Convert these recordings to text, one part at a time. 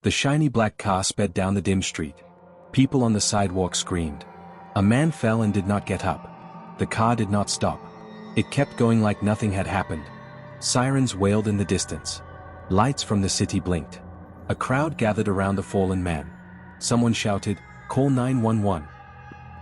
The shiny black car sped down the dim street. People on the sidewalk screamed. A man fell and did not get up. The car did not stop. It kept going like nothing had happened. Sirens wailed in the distance. Lights from the city blinked. A crowd gathered around the fallen man. Someone shouted, "Call 911."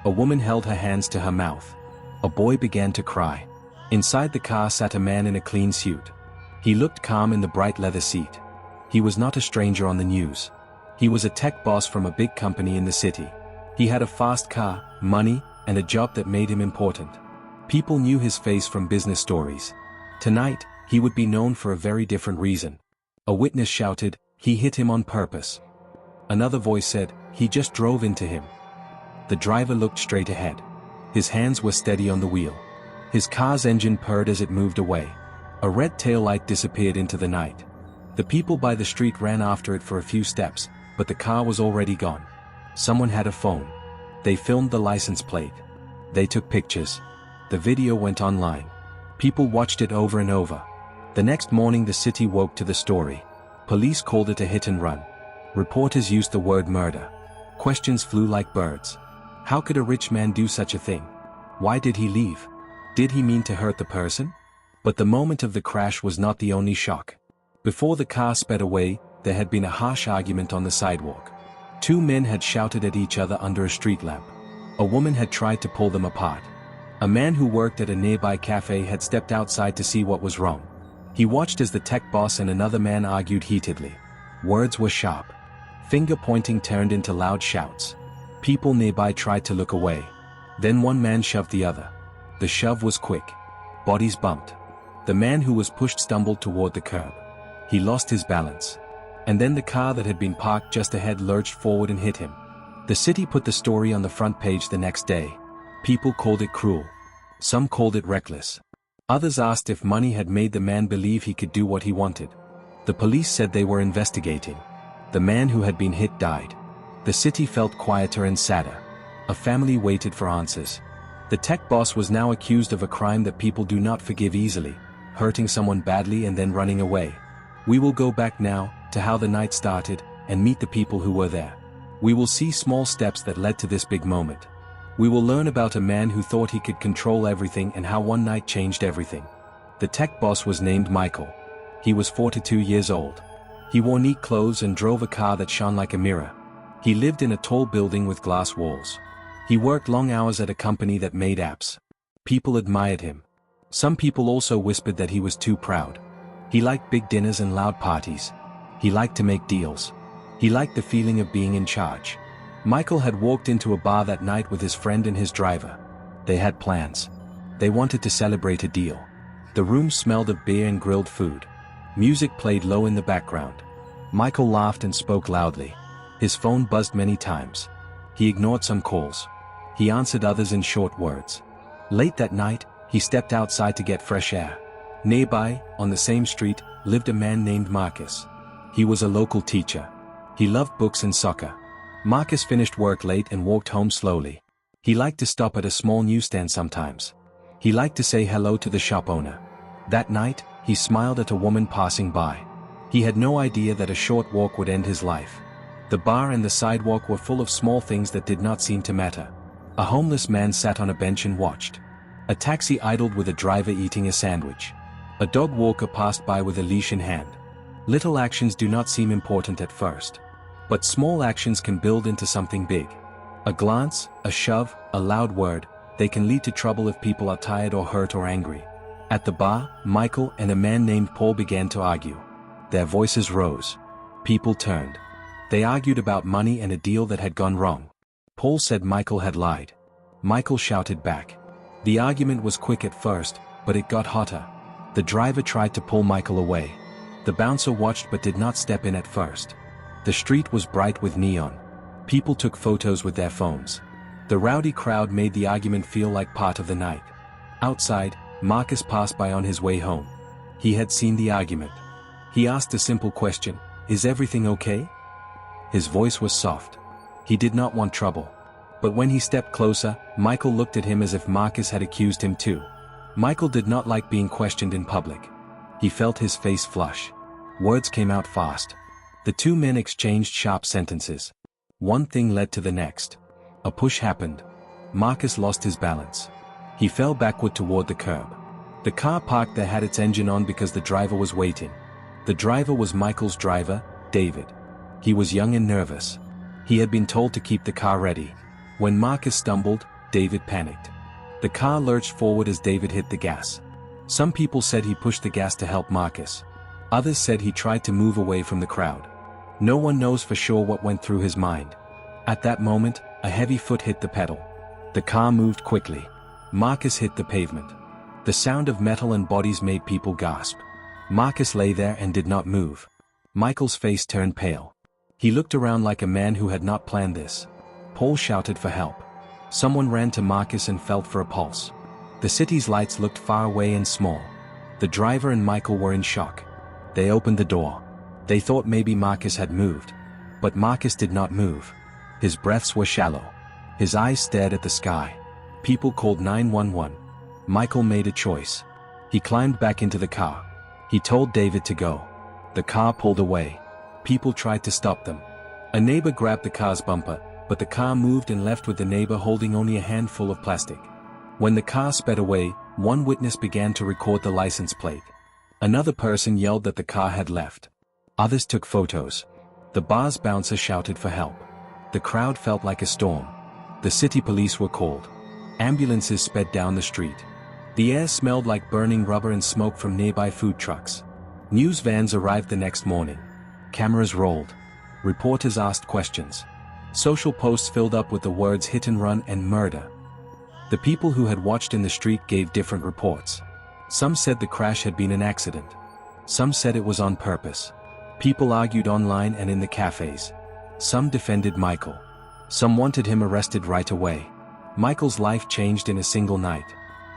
A woman held her hands to her mouth. A boy began to cry. Inside the car sat a man in a clean suit. He looked calm in the bright leather seat. He was not a stranger on the news. He was a tech boss from a big company in the city. He had a fast car, money, and a job that made him important. People knew his face from business stories. Tonight, he would be known for a very different reason. A witness shouted, "He hit him on purpose." Another voice said, "He just drove into him." The driver looked straight ahead. His hands were steady on the wheel. His car's engine purred as it moved away. A red taillight disappeared into the night. The people by the street ran after it for a few steps, but the car was already gone. Someone had a phone. They filmed the license plate. They took pictures. The video went online. People watched it over and over. The next morning the city woke to the story. Police called it a hit and run. Reporters used the word murder. Questions flew like birds. How could a rich man do such a thing? Why did he leave? Did he mean to hurt the person? But the moment of the crash was not the only shock. Before the car sped away, there had been a harsh argument on the sidewalk. Two men had shouted at each other under a street lamp. A woman had tried to pull them apart. A man who worked at a nearby cafe had stepped outside to see what was wrong. He watched as the tech boss and another man argued heatedly. Words were sharp. Finger-pointing turned into loud shouts. People nearby tried to look away. Then one man shoved the other. The shove was quick. Bodies bumped. The man who was pushed stumbled toward the curb. He lost his balance. And then the car that had been parked just ahead lurched forward and hit him. The city put the story on the front page the next day. People called it cruel. Some called it reckless. Others asked if money had made the man believe he could do what he wanted. The police said they were investigating. The man who had been hit died. The city felt quieter and sadder. A family waited for answers. The tech boss was now accused of a crime that people do not forgive easily, hurting someone badly and then running away. We will go back now, to how the night started, and meet the people who were there. We will see small steps that led to this big moment. We will learn about a man who thought he could control everything and how one night changed everything. The tech boss was named Michael. He was 42 years old. He wore neat clothes and drove a car that shone like a mirror. He lived in a tall building with glass walls. He worked long hours at a company that made apps. People admired him. Some people also whispered that he was too proud. He liked big dinners and loud parties. He liked to make deals. He liked the feeling of being in charge. Michael had walked into a bar that night with his friend and his driver. They had plans. They wanted to celebrate a deal. The room smelled of beer and grilled food. Music played low in the background. Michael laughed and spoke loudly. His phone buzzed many times. He ignored some calls. He answered others in short words. Late that night, he stepped outside to get fresh air. Nearby, on the same street, lived a man named Marcus. He was a local teacher. He loved books and soccer. Marcus finished work late and walked home slowly. He liked to stop at a small newsstand sometimes. He liked to say hello to the shop owner. That night, he smiled at a woman passing by. He had no idea that a short walk would end his life. The bar and the sidewalk were full of small things that did not seem to matter. A homeless man sat on a bench and watched. A taxi idled with a driver eating a sandwich. A dog walker passed by with a leash in hand. Little actions do not seem important at first. But small actions can build into something big. A glance, a shove, a loud word, they can lead to trouble if people are tired or hurt or angry. At the bar, Michael and a man named Paul began to argue. Their voices rose. People turned. They argued about money and a deal that had gone wrong. Paul said Michael had lied. Michael shouted back. The argument was quick at first, but it got hotter. The driver tried to pull Michael away. The bouncer watched but did not step in at first. The street was bright with neon. People took photos with their phones. The rowdy crowd made the argument feel like part of the night. Outside, Marcus passed by on his way home. He had seen the argument. He asked a simple question, "Is everything okay?" His voice was soft. He did not want trouble. But when he stepped closer, Michael looked at him as if Marcus had accused him too. Michael did not like being questioned in public. He felt his face flush. Words came out fast. The two men exchanged sharp sentences. One thing led to the next. A push happened. Marcus lost his balance. He fell backward toward the curb. The car parked there had its engine on because the driver was waiting. The driver was Michael's driver, David. He was young and nervous. He had been told to keep the car ready. When Marcus stumbled, David panicked. The car lurched forward as David hit the gas. Some people said he pushed the gas to help Marcus. Others said he tried to move away from the crowd. No one knows for sure what went through his mind. At that moment, a heavy foot hit the pedal. The car moved quickly. Marcus hit the pavement. The sound of metal and bodies made people gasp. Marcus lay there and did not move. Michael's face turned pale. He looked around like a man who had not planned this. Paul shouted for help. Someone ran to Marcus and felt for a pulse. The city's lights looked far away and small. The driver and Michael were in shock. They opened the door. They thought maybe Marcus had moved. But Marcus did not move. His breaths were shallow. His eyes stared at the sky. People called 911. Michael made a choice. He climbed back into the car. He told David to go. The car pulled away. People tried to stop them. A neighbor grabbed the car's bumper, but the car moved and left with the neighbor holding only a handful of plastic. When the car sped away, one witness began to record the license plate. Another person yelled that the car had left. Others took photos. The bar's bouncer shouted for help. The crowd felt like a storm. The city police were called. Ambulances sped down the street. The air smelled like burning rubber and smoke from nearby food trucks. News vans arrived the next morning. Cameras rolled. Reporters asked questions. Social posts filled up with the words hit and run and murder. The people who had watched in the street gave different reports. Some said the crash had been an accident. Some said it was on purpose. People argued online and in the cafes. Some defended Michael. Some wanted him arrested right away. Michael's life changed in a single night.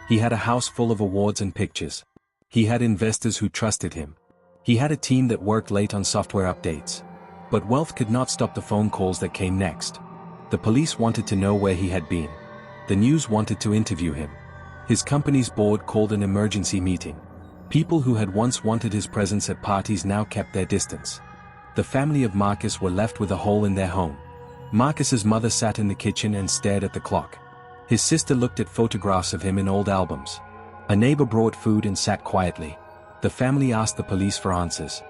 He had a house full of awards and pictures. He had investors who trusted him. He had a team that worked late on software updates. But wealth could not stop the phone calls that came next. The police wanted to know where he had been. The news wanted to interview him. His company's board called an emergency meeting. People who had once wanted his presence at parties now kept their distance. The family of Marcus were left with a hole in their home. Marcus's mother sat in the kitchen and stared at the clock. His sister looked at photographs of him in old albums. A neighbor brought food and sat quietly. The family asked the police for answers.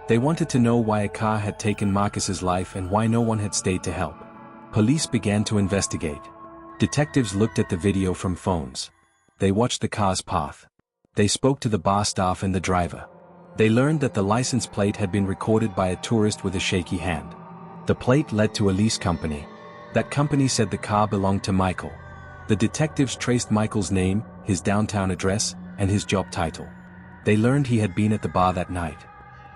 They wanted to know why a car had taken Marcus's life and why no one had stayed to help. Police began to investigate. Detectives looked at the video from phones. They watched the car's path. They spoke to the bar staff and the driver. They learned that the license plate had been recorded by a tourist with a shaky hand. The plate led to a lease company. That company said the car belonged to Michael. The detectives traced Michael's name, his downtown address, and his job title. They learned he had been at the bar that night.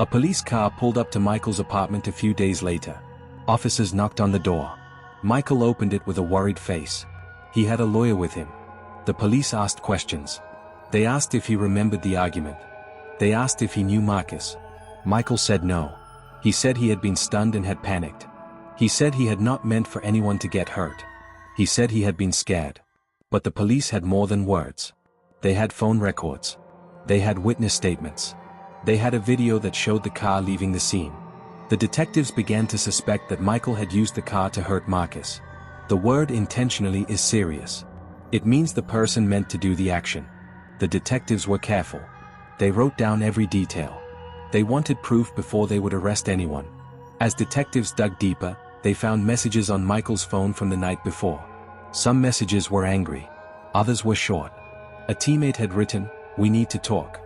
A police car pulled up to Michael's apartment a few days later. Officers knocked on the door. Michael opened it with a worried face. He had a lawyer with him. The police asked questions. They asked if he remembered the argument. They asked if he knew Marcus. Michael said no. He said he had been stunned and had panicked. He said he had not meant for anyone to get hurt. He said he had been scared. But the police had more than words. They had phone records. They had witness statements. They had a video that showed the car leaving the scene. The detectives began to suspect that Michael had used the car to hurt Marcus. The word intentionally is serious. It means the person meant to do the action. The detectives were careful. They wrote down every detail. They wanted proof before they would arrest anyone. As detectives dug deeper, they found messages on Michael's phone from the night before. Some messages were angry. Others were short. A teammate had written, "We need to talk."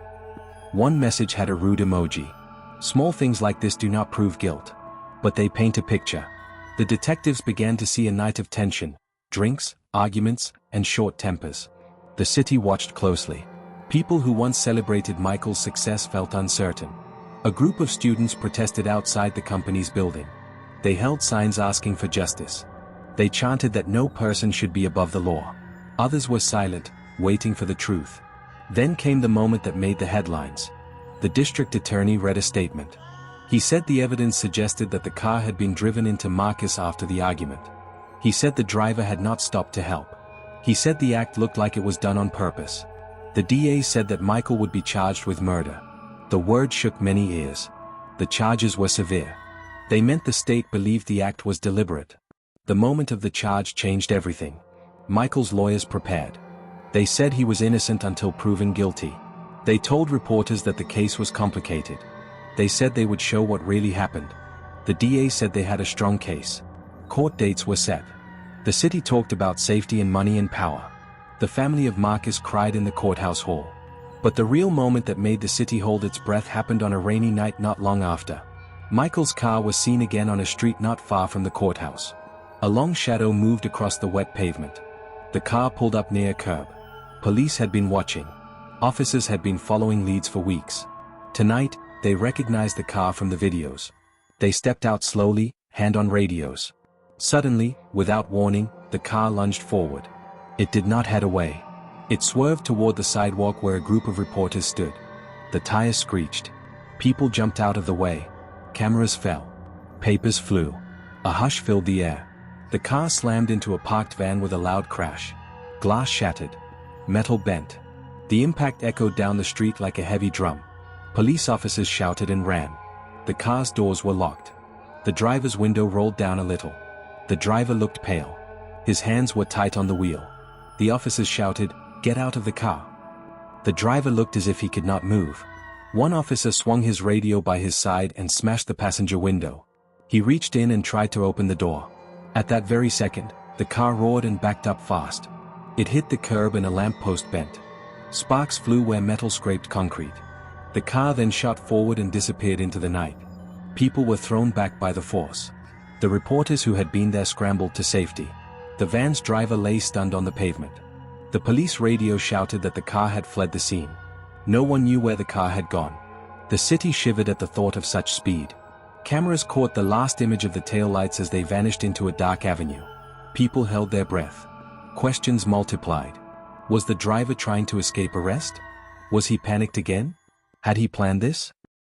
One message had a rude emoji. Small things like this do not prove guilt. But they paint a picture. The detectives began to see a night of tension, drinks, arguments, and short tempers. The city watched closely. People who once celebrated Michael's success felt uncertain. A group of students protested outside the company's building. They held signs asking for justice. They chanted that no person should be above the law. Others were silent, waiting for the truth. Then came the moment that made the headlines. The district attorney read a statement. He said the evidence suggested that the car had been driven into Marcus after the argument. He said the driver had not stopped to help. He said the act looked like it was done on purpose. The DA said that Michael would be charged with murder. The word shook many ears. The charges were severe. They meant the state believed the act was deliberate. The moment of the charge changed everything. Michael's lawyers prepared. They said he was innocent until proven guilty. They told reporters that the case was complicated. They said they would show what really happened. The DA said they had a strong case. Court dates were set. The city talked about safety and money and power. The family of Marcus cried in the courthouse hall. But the real moment that made the city hold its breath happened on a rainy night not long after. Michael's car was seen again on a street not far from the courthouse. A long shadow moved across the wet pavement. The car pulled up near a curb. Police had been watching. Officers had been following leads for weeks. Tonight, they recognized the car from the videos. They stepped out slowly, hand on radios. Suddenly, without warning, the car lunged forward. It did not head away. It swerved toward the sidewalk where a group of reporters stood. The tires screeched. People jumped out of the way. Cameras fell. Papers flew. A hush filled the air. The car slammed into a parked van with a loud crash. Glass shattered. Metal bent. The impact echoed down the street like a heavy drum. Police officers shouted and ran. The car's doors were locked. The driver's window rolled down a little. The driver looked pale. His hands were tight on the wheel. The officers shouted, "Get out of the car." The driver looked as if he could not move. One officer swung his radio by his side and smashed the passenger window. He reached in and tried to open the door. At that very second, the car roared and backed up fast. It hit the curb and a lamppost bent. Sparks flew where metal scraped concrete. The car then shot forward and disappeared into the night. People were thrown back by the force. The reporters who had been there scrambled to safety. The van's driver lay stunned on the pavement. The police radio shouted that the car had fled the scene. No one knew where the car had gone. The city shivered at the thought of such speed. Cameras caught the last image of the taillights as they vanished into a dark avenue. People held their breath. Questions multiplied. Was the driver trying to escape arrest? Was he panicked again? Had he planned this?